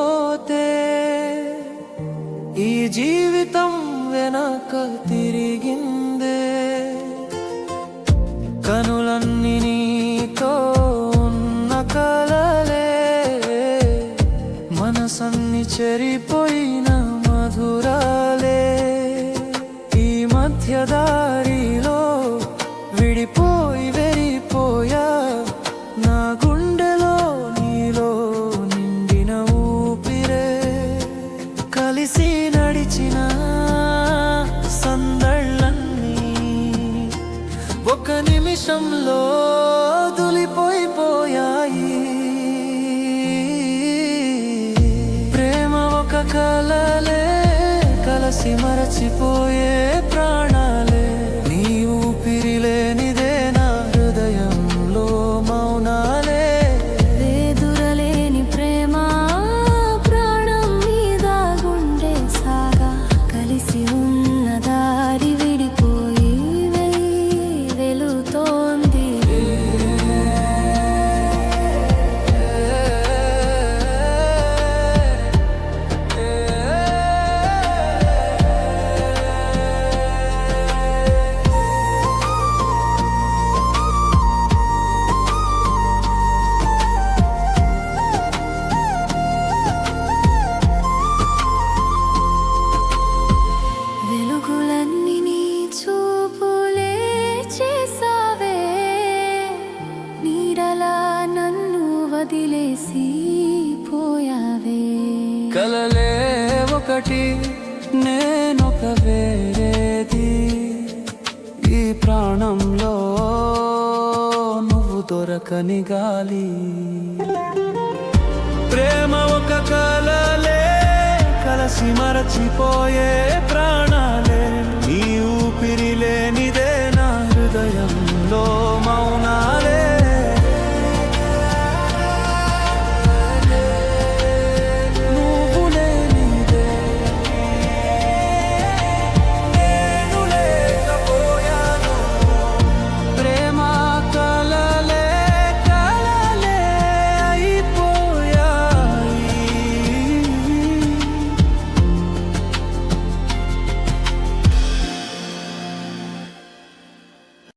పోతే ఈ జీవితం వెనక తిరిగిందే. కనులన్నీ నీతో ఉన్న కలలే, మనసన్ని చెరిపోయిన మధురాలే. ఈ మధ్య దారిలో విడిపోయి వెరిపోయా, నా గుండెలో నీలో నిండిన ఊపిరే. కలిసి నడిచిన సందళ్ళన్నీ ఒక నిమిషంలో దులిపోయిపోయాయి. ప్రేమ ఒక కలలే, కలసి మరచిపోయే ప్రాణాలే. నీ ఊపిరి లేనిదే నా హృదయంలో మౌనాలే. వేదురలేని ప్రేమ ప్రాణం మీద గుండె సాగా, కలిసి ఉన్న దారి విడిపోయి వెలుతోంది. వెలుగులన్నీ నీ చూపులే చేసావే, నీడలా నన్ను వదిలేసి పోయావే. కలలే ఒకటి, నేనొక వేరేది. ఈ ప్రాణంలో నువ్వు దొరకని గాలి. ప్రేమ ఒక కలలే, కలసి మరచిపోయే ప్రాణం.